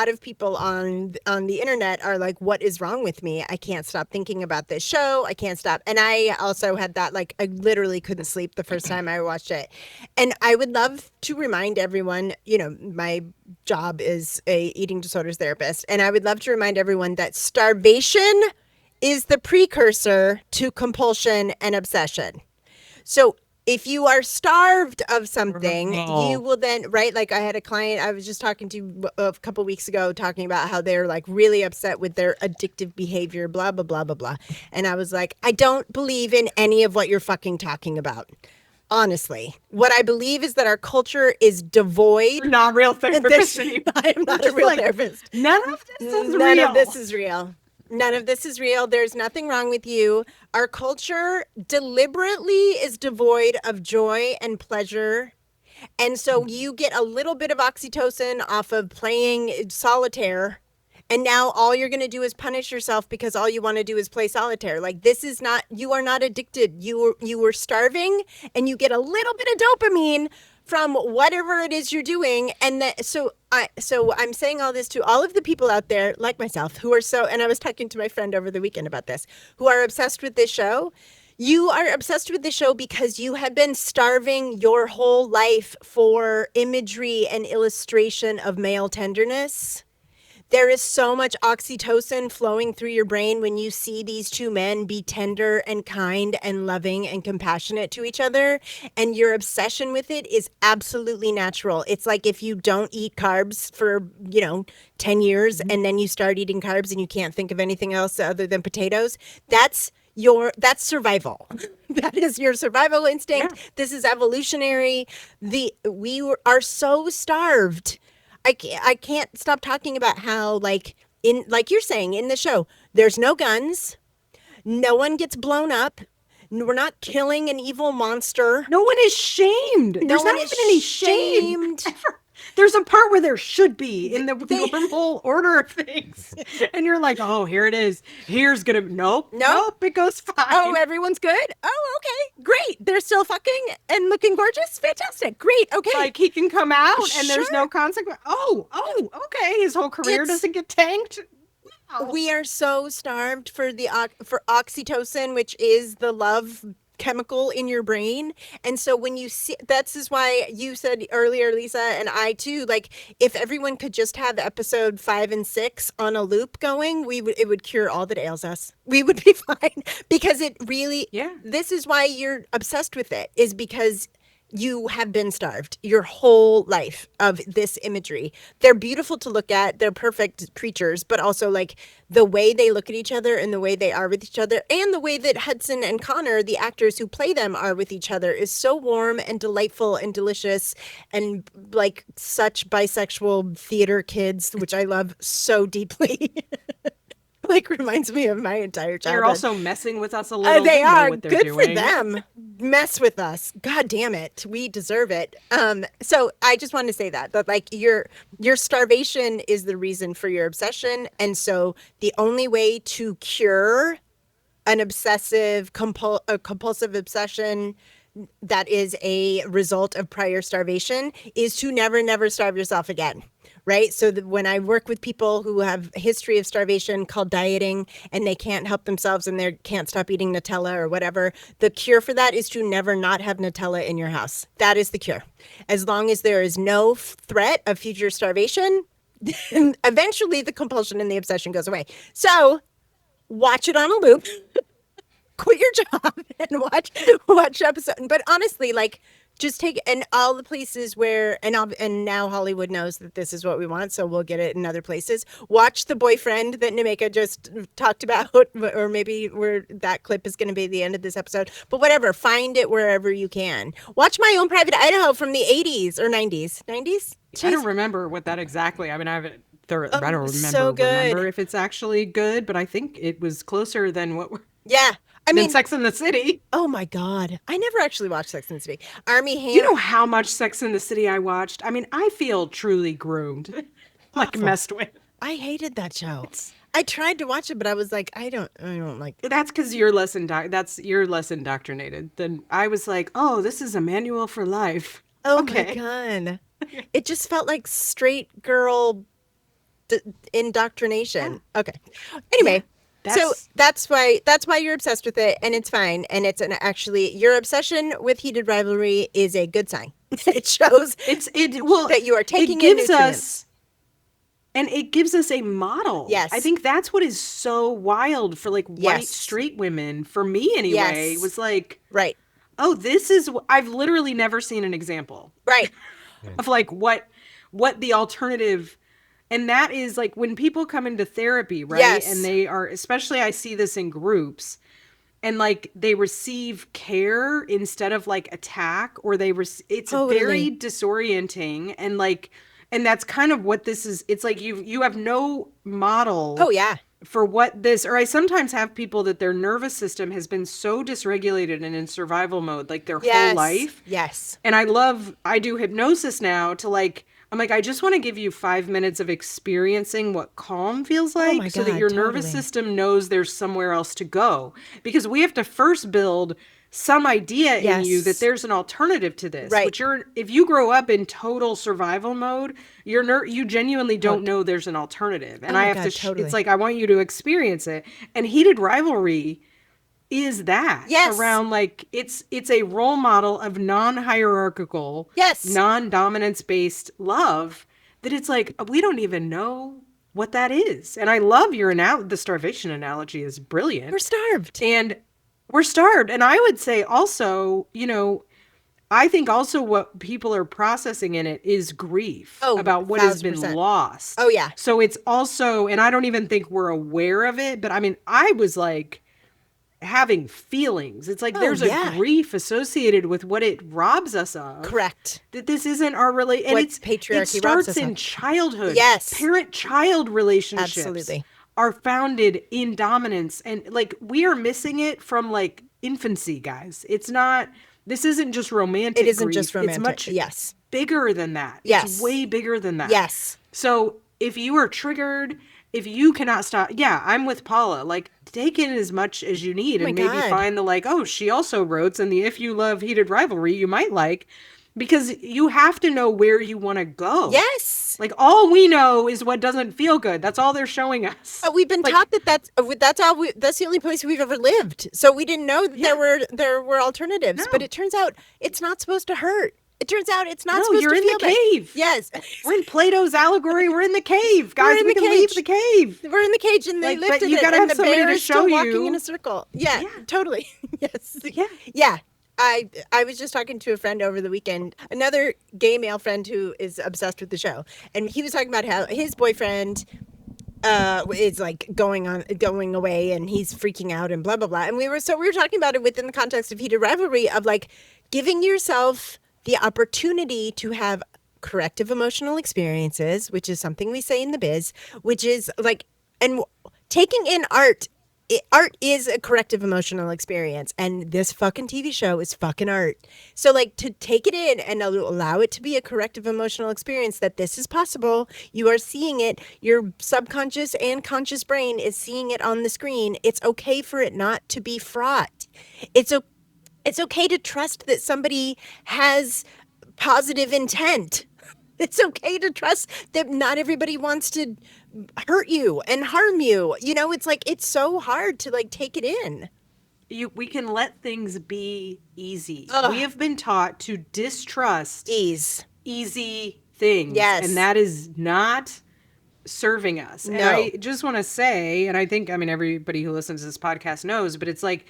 of people on the internet are like, what is wrong with me? I can't stop thinking about this show. I can't stop. And I also had that, like, I literally couldn't sleep the first time I watched it. And I would love to remind everyone, my job is a eating disorders therapist, and I would love to remind everyone that starvation is the precursor to compulsion and obsession. So if you are starved of something, you will then, right? Like I had a client I was just talking to a couple weeks ago talking about how they're like really upset with their addictive behavior, blah, blah, blah, blah, blah. And I was like, I don't believe in any of what you're fucking talking about. Honestly, what I believe is that our culture is devoid. We're not real therapists anymore. I am not a real therapist. None of this is real. None of this is real. None of this is real. There's nothing wrong with you. Our culture deliberately is devoid of joy and pleasure. And so you get a little bit of oxytocin off of playing solitaire. And now all you're going to do is punish yourself because all you want to do is play solitaire. Like, this is not, you are not addicted. You were starving, and you get a little bit of dopamine from whatever it is you're doing. And so I'm saying all this to all of the people out there like myself who are and I was talking to my friend over the weekend about this, who are obsessed with this show. You are obsessed with the show because you have been starving your whole life for imagery and illustration of male tenderness. There is so much oxytocin flowing through your brain when you see these two men be tender and kind and loving and compassionate to each other. And your obsession with it is absolutely natural. It's like if you don't eat carbs for, 10 years and then you start eating carbs and you can't think of anything else other than potatoes. That's survival. That is your survival instinct. Yeah. This is evolutionary. We are so starved. I can't stop talking about how, like you're saying in the show, there's no guns. No one gets blown up. We're not killing an evil monster. No one is shamed. There's not even any shame. There's a part where there should be in the normal order of things. And you're like, oh, here it is. Nope, it goes fine. Oh, everyone's good? Oh, okay, great. They're still fucking and looking gorgeous? Fantastic. Great, okay. Like, he can come out and there's no consequence. Oh, okay. His whole career doesn't get tanked. Wow. We are so starved for for oxytocin, which is the love chemical in your brain. And so when you see, that's is why you said earlier, Lisa, and I too, like, if everyone could just have episode 5 and 6 on a loop going, it would cure all that ails us. We would be fine, because it really, this is why you're obsessed with it, is because you have been starved your whole life of this imagery. They're beautiful to look at. They're perfect creatures, but also, like, the way they look at each other and the way they are with each other and the way that Hudson and Connor, the actors who play them, are with each other is so warm and delightful and delicious, and like such bisexual theater kids, which I love so deeply. Like, reminds me of my entire childhood. They're also messing with us a little. They are. Good for them. Mess with us. God damn it. We deserve it. So I just wanted to say that like your starvation is the reason for your obsession. And so the only way to cure an obsessive compulsive obsession that is a result of prior starvation is to never starve yourself again. Right. So when I work with people who have a history of starvation called dieting, and they can't help themselves and they can't stop eating Nutella or whatever, the cure for that is to never not have Nutella in your house. That is the cure. As long as there is no threat of future starvation, eventually the compulsion and the obsession goes away. So watch it on a loop. Quit your job and watch episode. But honestly, like, just take, and all the places where, and now Hollywood knows that this is what we want, so we'll get it in other places. Watch The Boyfriend that Nnaemeka just talked about, or maybe where that clip is going to be the end of this episode. But whatever, find it wherever you can. Watch My Own Private Idaho from the 80s or 90s. 90s? Jeez. I don't remember what that exactly. I mean, I don't remember if it's actually good, but I think it was closer than what. Yeah. I mean, Sex and the City. Oh my God. I never actually watched Sex and the City. Armie Hammer. You know how much Sex and the City I watched? I mean, I feel truly groomed. Like, messed with. I hated that show. I tried to watch it, but I was like, I don't like it. That's because you're less indoctrinated than I was. Like, oh, this is a manual for life. Oh okay. My God. It just felt like straight girl indoctrination. Yeah. Okay. Anyway. Yeah. That's why you're obsessed with it, and it's fine. And it's actually your obsession with Heated Rivalry is a good sign. It shows that you are taking in nutrients. And it gives us a model. Yes. I think that's what is so wild for, like, white straight women, for me anyway, was like, right. Oh, I've literally never seen an example. Right. Of, like, what the alternative. And that is, like, when people come into therapy, right? Yes. And they are, especially I see this in groups, and like they receive care instead of like attack, or it's very disorienting, and like, and that's kind of what this is. It's like you have no model. Oh yeah. For what this, or I sometimes have people that their nervous system has been so dysregulated and in survival mode like their whole life. Yes. And I do hypnosis now to like, I'm like, I just want to give you 5 minutes of experiencing what calm feels like, so that your nervous system knows there's somewhere else to go. Because we have to first build some idea in you that there's an alternative to this. Right. Which if you grow up in total survival mode, you genuinely don't know there's an alternative. And I have to, it's like, I want you to experience it. And Heated Rivalry is that. Yes. Around like, it's a role model of non-hierarchical, non-dominance based love, that it's like, we don't even know what that is. And I love the starvation analogy is brilliant. We're starved. And we're starved. And I would say also, I think also what people are processing in it is grief about what has been lost. Oh, yeah. So it's also, and I don't even think we're aware of it, but I mean, I was like having feelings. It's like there's a grief associated with what it robs us of. Correct. That this isn't our and it's patriarchy. It starts in childhood. Yes. Parent-child relationships. Absolutely. Are founded in dominance, and like we are missing it from like infancy, guys. This isn't just romantic. It isn't grief. just romantic. It's much bigger than that. Yes. It's way bigger than that. Yes. So if you are triggered, if you cannot stop, I'm with Paula. Like, take in as much as you need, and maybe find the like, oh, she also wrote, and the if you love Heated Rivalry, you might like. Because you have to know where you want to go. Yes. Like, all we know is what doesn't feel good. That's all they're showing us. We've been taught that's the only place we've ever lived. So we didn't know that there were alternatives. No. But it turns out it's not supposed to hurt. It turns out it's not supposed to feel bad. You're in the cave. Yes. We're in Plato's allegory. We're in the cave. Guys, we can leave the cave. We're in the cage, and they lifted it, and the bear is still walking in a circle. Yeah, totally. Yes. Yeah. I was just talking to a friend over the weekend, another gay male friend who is obsessed with the show. And he was talking about how his boyfriend is like going away, and he's freaking out and blah, blah, blah. And we were talking about it within the context of Heated Rivalry, of like giving yourself the opportunity to have corrective emotional experiences, which is something we say in the biz, which is like, and taking in art. Art is a corrective emotional experience, and this fucking TV show is fucking art. So like, to take it in and allow it to be a corrective emotional experience, that this is possible. You are seeing it. Your subconscious and conscious brain is seeing it on the screen. It's okay for it not to be fraught. It's okay to trust that somebody has positive intent. It's okay to trust that not everybody wants to hurt you and harm you. It's like, it's so hard to like take it in. We can let things be easy. We have been taught to distrust easy things. Yes. And that is not serving us. No. And I just want to say, and I think, everybody who listens to this podcast knows, but it's like,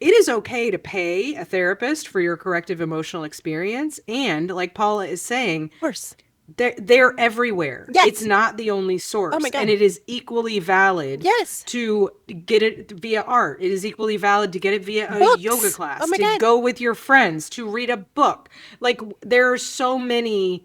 it is okay to pay a therapist for your corrective emotional experience. And like Paula is saying, of course, they're everywhere. Yes. It's not the only source. Oh my God. And it is equally valid to get it via art. It is equally valid to get it via a yoga class, to go with your friends, to read a book. Like, there are so many,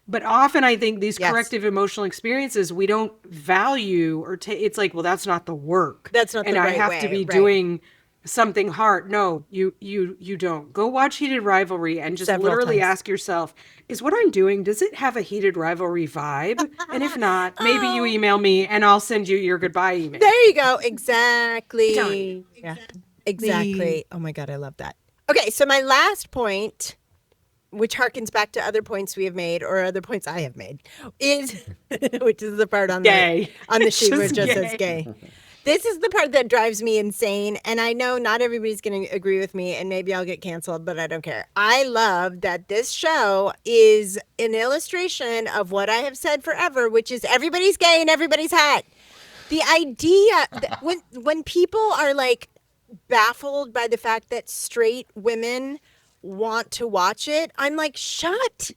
but often I think these corrective emotional experiences, we don't value or it's like, well, that's not the work. That's not the right way. And I have to be doing something hard. No, you don't. Go watch Heated Rivalry and just literally ask yourself, is what I'm doing, does it have a Heated Rivalry vibe? And if not, maybe you email me and I'll send you your goodbye email. There you go. Exactly. Yeah. Exactly. Oh my God, I love that. Okay, so my last point, which harkens back to other points we have made, or other points I have made, is which is the part on the sheet where it just says gay. This is the part that drives me insane, and I know not everybody's going to agree with me, and maybe I'll get canceled, but I don't care. I love that this show is an illustration of what I have said forever, which is everybody's gay and everybody's hot. The idea that when people are like baffled by the fact that straight women want to watch it, I'm like, shut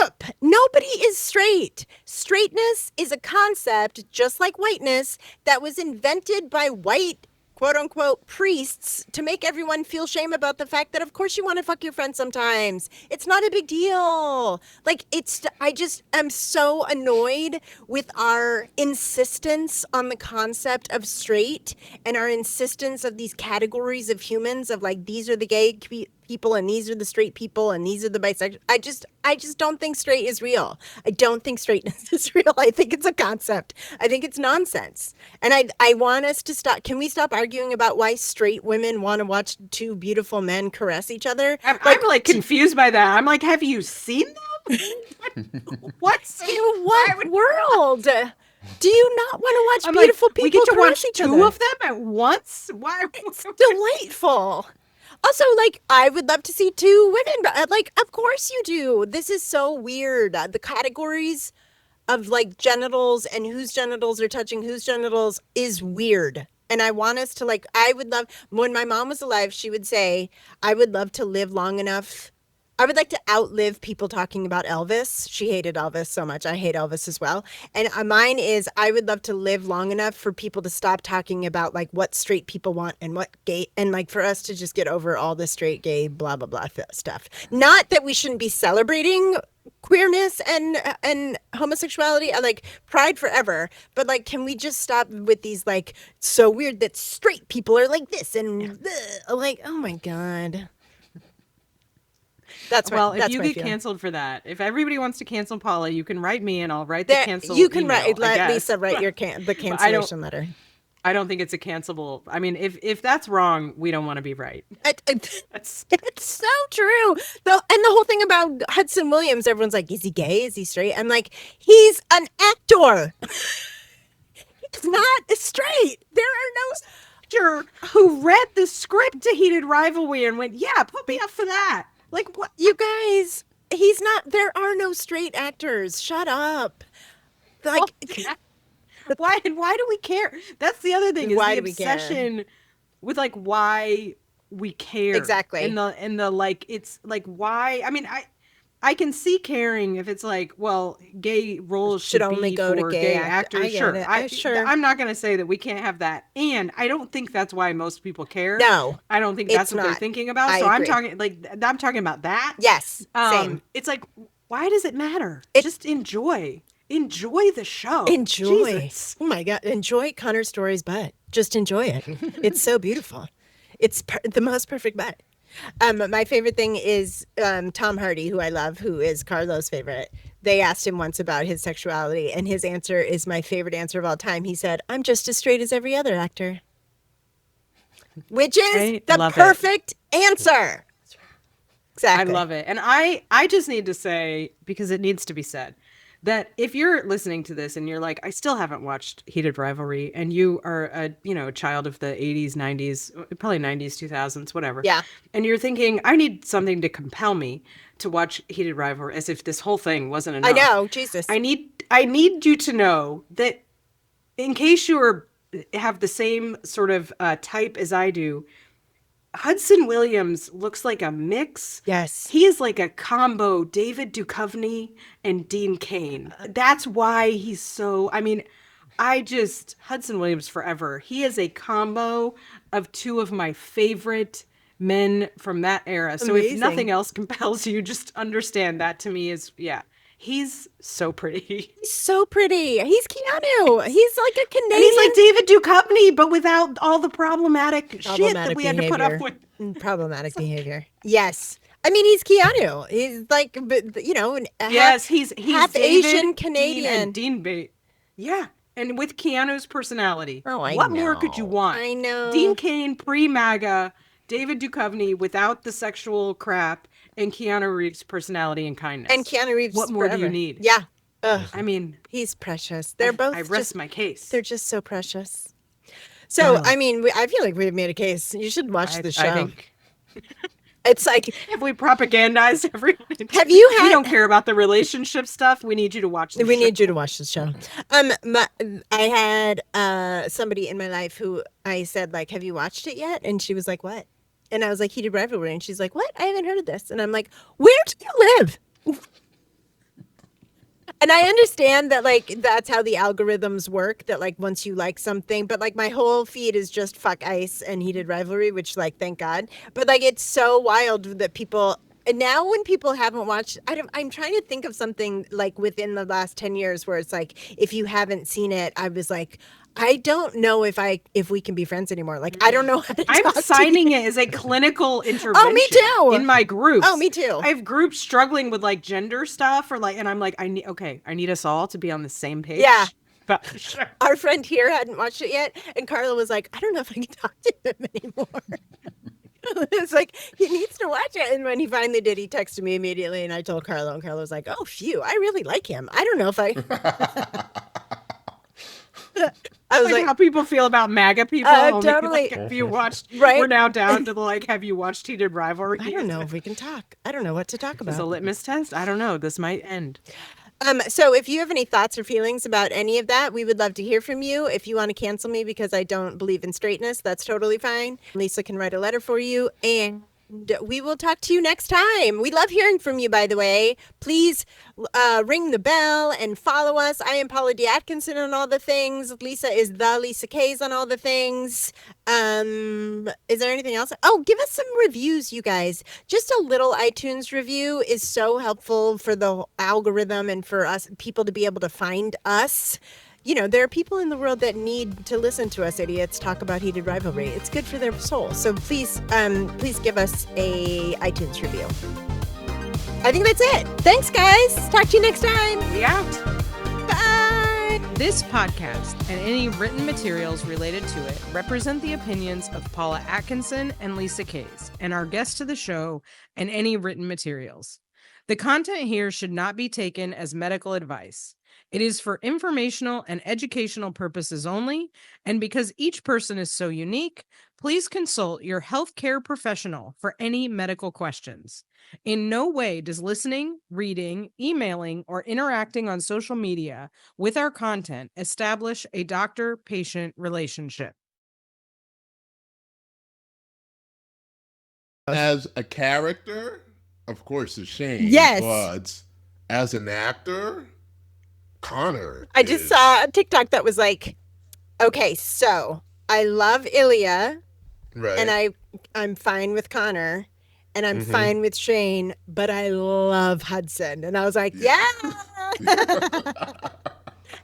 up. Nobody is straight. Straightness is a concept, just like whiteness, that was invented by white quote unquote priests to make everyone feel shame about the fact that of course you want to fuck your friend sometimes. It's not a big deal. Like I just am so annoyed with our insistence on the concept of straight and our insistence of these categories of humans of like these are the gay people and these are the straight people and these are the bisexual. I just don't think straight is real. I don't think straightness is real. I think it's a concept. I think it's nonsense. And I want us to stop. Can we stop arguing about why straight women want to watch two beautiful men caress each other? I'm like confused by that. I'm like, have you seen them? What's in what world? Do you not want to watch beautiful people we get to caress watch each two other? of them at once? Why? It's delightful. Also, like, I would love to see two women, but like, of course you do. This is so weird. The categories of like genitals and whose genitals are touching whose genitals is weird. And I want us to like, I would love, when my mom was alive, she would say, I would love to live long enough. I would like to outlive people talking about Elvis. She hated Elvis so much. I hate Elvis as well. And mine is I would love to live long enough for people to stop talking about like what straight people want and what gay, and like for us to just get over all the straight, gay, blah, blah, blah stuff. Not that we shouldn't be celebrating queerness and homosexuality. I like pride forever. But like, can we just stop with these like, so weird that straight people are like this and like, oh my God. If you get canceled for that, if everybody wants to cancel Paula, you can write me and I'll write the cancel. You can let Lisa write your the cancellation letter. I don't think it's a cancelable. I mean, if that's wrong, we don't want to be right. It's so true. And the whole thing about Hudson Williams, everyone's like, is he gay? Is he straight? I'm like, he's an actor. He's not straight. There are no actor who read the script to Heated Rivalry and went, yeah, put me up for that. Like, what? You guys, he's not, there are no straight actors. Shut up. Like, why do we care? That's the other thing, is why the obsession with, like, why we care. Exactly. And the, like, it's, like, why, I mean, I can see caring if it's like, well, gay roles should only go to gay actors. Sure. I'm not going to say that we can't have that. And I don't think that's why most people care. No. I don't think that's what they're thinking about. So I'm talking about that. Yes. Same. It's like, why does it matter? Just enjoy. Enjoy the show. Enjoy. Jesus. Oh my God. Enjoy Connor's Story's butt. Just enjoy it. It's so beautiful. It's the most perfect butt. My favorite thing is Tom Hardy, who I love, who is Carlo's favorite. They asked him once about his sexuality, and his answer is my favorite answer of all time. He said, I'm just as straight as every other actor. Which is the perfect answer. Exactly. I love it. And I just need to say, because it needs to be said, that if you're listening to this and you're like, I still haven't watched Heated Rivalry, and you are a child of the 80s, 90s, probably 90s, 2000s, whatever. Yeah. And you're thinking, I need something to compel me to watch Heated Rivalry, as if this whole thing wasn't enough. I know, Jesus. I need you to know that in case you have the same sort of type as I do, Hudson Williams looks like a mix. Yes. He is like a combo David Duchovny and Dean Cain. That's why he's so, I mean, Hudson Williams forever. He is a combo of two of my favorite men from that era. So if nothing else compels you, just understand that to me is, he's so pretty. He's so pretty. He's Keanu. He's like a Canadian. And he's like David Duchovny, but without all the problematic shit that we had to put up with. Problematic behavior. Yes. I mean, he's Keanu. He's like, he's half David, Asian Canadian. Dean Bate. Yeah. And with Keanu's personality. Oh, I know. What more could you want? I know. Dean Cain, pre-MAGA, David Duchovny without the sexual crap, and Keanu Reeves' personality and kindness. And Keanu Reeves. What more do you need? Yeah. I mean, he's precious. They're both. I rest my case. They're just so precious. So, I mean, I feel like we've made a case. You should watch the show. I think. It's like, if we propagandize everyone. Have you had? We don't care about the relationship stuff. We need you to watch the show. We need you to watch the show. I had somebody in my life who I said, like, have you watched it yet? And she was like, what? And I was like, Heated Rivalry. And she's like, what? I haven't heard of this. And I'm like, where do you live? And I understand that, like, that's how the algorithms work, that, like, once you like something, but, like, my whole feed is just fuck ice and heated rivalry, which, like, thank God. But, like, it's so wild that people, and now when people haven't watched, I'm trying to think of something, like, within the last 10 years where it's like, if you haven't seen it, I was like, I don't know if we can be friends anymore. Like, I don't know how to I'm talk signing to you. it as a clinical intervention. Oh, me too. In my groups. Oh, me too. I have groups struggling with like gender stuff or like, and I'm like, I need us all to be on the same page. Yeah. But sure. Our friend here hadn't watched it yet, and Carla was like, I don't know if I can talk to him anymore. It's like, he needs to watch it. And when he finally did, he texted me immediately, and I told Carla, and Carla was like, oh, phew, I really like him. I don't know if I... I was like how people feel about MAGA people. Totally. Like, have you watched? Right. We're now down to the like. Have you watched Heated Rivalry? I don't know if we can talk. I don't know what to talk about. It's a litmus test. I don't know. This might end. So if you have any thoughts or feelings about any of that, we would love to hear from you. If you want to cancel me because I don't believe in straightness, that's totally fine. Lisa can write a letter for you, and we will talk to you next time. We love hearing from you, by the way. Please ring the bell and follow us. I am Paula D. Atkinson on all the things. Lisa is the Lisa K's on all the things. Is there anything else? Oh, give us some reviews, you guys. Just a little iTunes review is so helpful for the algorithm and for us people to be able to find us. You know, there are people in the world that need to listen to us idiots talk about heated rivalry. It's good for their soul. So please give us a iTunes review. I think that's it. Thanks, guys. Talk to you next time. We out. Bye. This podcast and any written materials related to it represent the opinions of Paula Atkinson and Lisa Kays and our guests to the show and any written materials. The content here should not be taken as medical advice. It is for informational and educational purposes only, and because each person is so unique, please consult your healthcare professional for any medical questions. In no way does listening, reading, emailing, or interacting on social media with our content establish a doctor-patient relationship. As a character, of course, it's Shane. Yes. But as an actor, Connor. I just saw a TikTok that was like, okay, so I love Ilya, right, and I'm fine with Connor, and I'm fine with Shane, but I love Hudson. And I was like, yeah.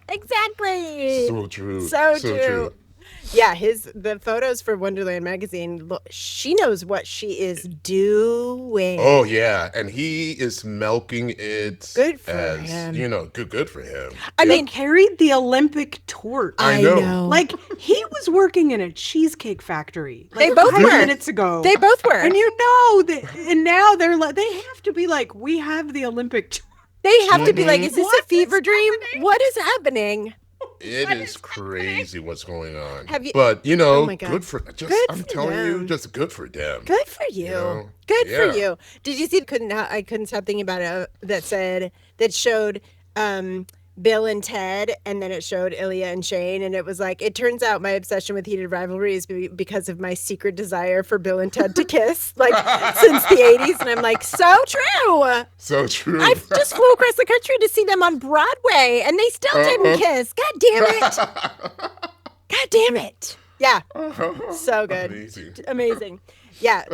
Exactly. So true. So true. Yeah, the photos for Wonderland magazine, look, she knows what she is doing. Oh yeah, and he is milking it. Good for him. You know, good for him. I mean, carried the Olympic torch. I know. Like he was working in a cheesecake factory. Like, they both 5 were minutes ago. They both were, and you know that. And now they're like, they have to be like, we have the Olympic torch. They have to be like, is this a fever dream? What is happening? It is crazy what's going on. But you know, oh my God. good for I'm telling you, just good for them. Good for you. know? Good Yeah. for you. Did you see? I couldn't stop thinking about it. That showed Bill and Ted, and then it showed Ilya and Shane, and it was like, it turns out my obsession with heated rivalry is because of my secret desire for Bill and Ted to kiss, like since the 80s, and I'm like, so true. So true. I just flew across the country to see them on Broadway, and they still didn't kiss. God damn it. God damn it. Yeah. So good. Amazing. Yeah.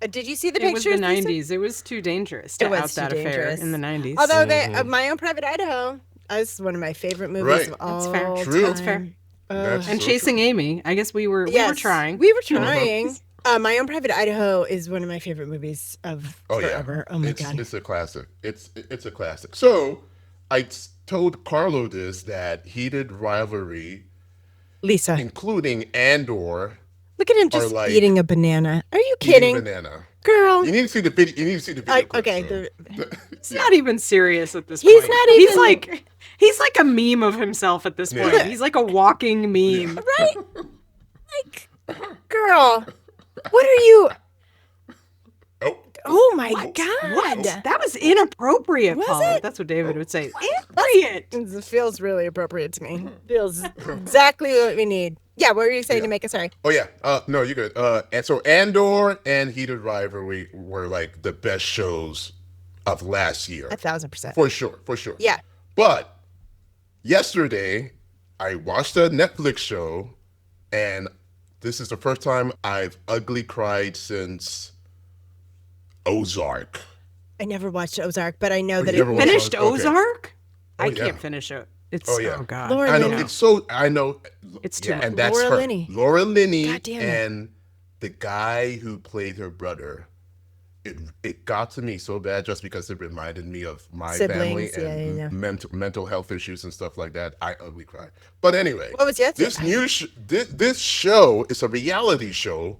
Did you see the pictures? It was the 90s. It was too dangerous to out that affair in the 90s. Although My Own Private Idaho is one of my favorite movies of all time. True. That's fair. And Chasing Amy. I guess we were trying. We were trying. My Own Private Idaho is one of my favorite movies of forever. Yeah. Oh my God. It's a classic. It's a classic. So I told Carlo this, that Heated Rivalry, Lisa, including Andor. Look at him just eating a banana. Are you kidding? Eating banana. Girl. You need to see the video. Clip, okay. So. It's not even serious at this point. He's not even. He's like a meme of himself at this point. He's like a walking meme. Right? Like, girl, what are you? Oh my God. What? That was inappropriate, Paula. That's what David would say. Inappropriate. It feels really appropriate to me. Feels exactly what we need. Yeah, what were you saying, Nnaemeka? Sorry. Oh, yeah. No, you're good. And so Andor and Heated Rivalry were like the best shows of last year. 1,000%. For sure. Yeah. But yesterday, I watched a Netflix show, and this is the first time I've ugly cried since Ozark. I never watched Ozark, but I know Oh, that you it never watched Finished Ozark? Ozark? Oh, I yeah. can't finish it. It's yeah. oh god. Laura I know Linney. it's so. I know It's too much. and that's Laura her. Linney. Laura Linney. God damn it. And the guy who played her brother. It got to me so bad just because it reminded me of my Siblings, family and yeah. mental health issues and stuff like that. I ugly cried. But anyway, What was yesterday? this show is a reality show.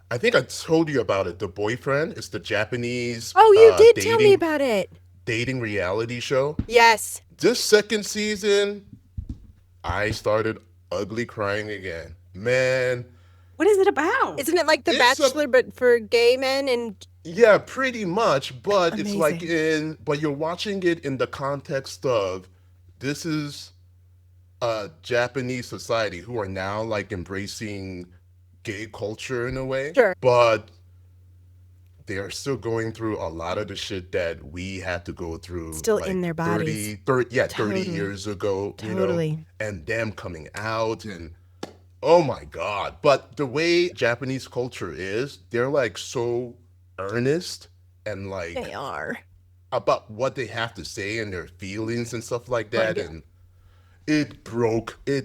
I think I told you about it. The Boyfriend. It's the Japanese. Oh, you did tell me about it. Dating reality show. Yes. This second season, I started ugly crying again. Man. What is it about? Isn't it like The Bachelor, but for gay men? And yeah, pretty much. But Amazing. it's like but you're watching it in the context of this is a Japanese society who are now like embracing gay culture in a way. Sure. But they are still going through a lot of the shit that we had to go through. Still like in their bodies. 30 years ago. Totally. You know, and them coming out and oh my God. But the way Japanese culture is, they're like so earnest and like they are. about what they have to say and their feelings and stuff like that. Right. And it broke me.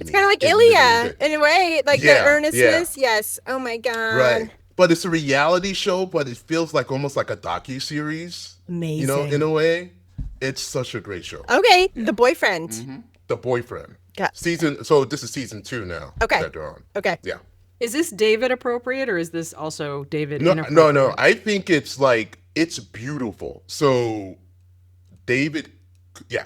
It's kind of like It Ilya literally did. in a way, like the Yeah, earnestness. Yes. Oh my God. Right. But it's a reality show, but it feels like almost like a docu-series. Amazing. You know, in a way. It's such a great show. Okay. The Boyfriend. The Boyfriend. Yeah. So this is season 2 now. Okay. That they're on. Okay. Yeah. Is this David appropriate or is this also David No, inappropriate? no. I think it's like, it's beautiful. So David, yeah.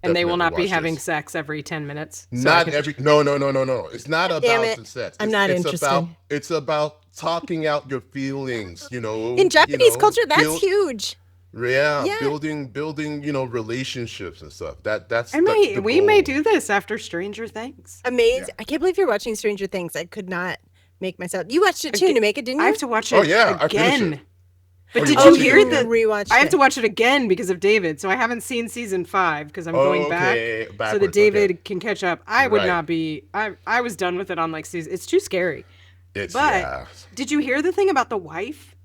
And they will not be having this. sex every 10 minutes. No. It's not Damn about it. the sex. I'm not it's interested. It's about talking out your feelings, you know. In Japanese culture, that's huge. Yeah, Yeah. building, relationships and stuff. That's We may do this after Stranger Things. Amazing. Yeah. I can't believe you're watching Stranger Things. I could not make myself. You watched it too, Nnaemeka, didn't you? I have to watch it Oh, yeah, I finished again. it. But Oh, did you you watched it hear again? that? Rewatched I have it. to watch it again because of David. So I haven't seen season 5 because I'm going back so that backwards, David okay. can catch up. I would Right. not be. I was done with it on like season. It's too scary. It's But yeah. did you hear the thing about the wife?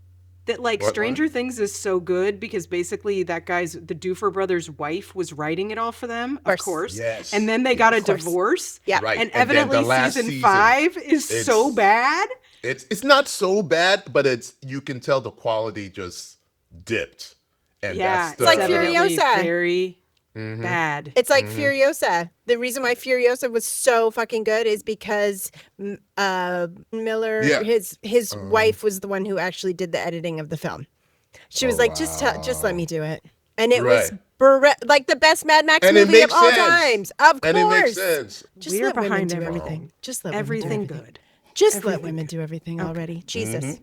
That like What? Stranger Things is so good because basically the Doofer brothers' wife was writing it all for them, of course. Yes. And then they got a course. divorce. Yeah. Right. And And then evidently the last season season, 5 is so bad. It's not so bad, but you can tell the quality just dipped. And Yeah, that's it's like evidently Furiosa. very bad. It's like Furiosa. The reason why Furiosa was so fucking good is because Miller, Yeah. his wife was the one who actually did the editing of the film. She was like, just let me do it. And it was like the best Mad Max And it movie of makes all sense. times. Of course. And it makes sense. Just We're let women behind do everything. everything. Just let Everything women do everything. good. Just let women do everything already. Jesus.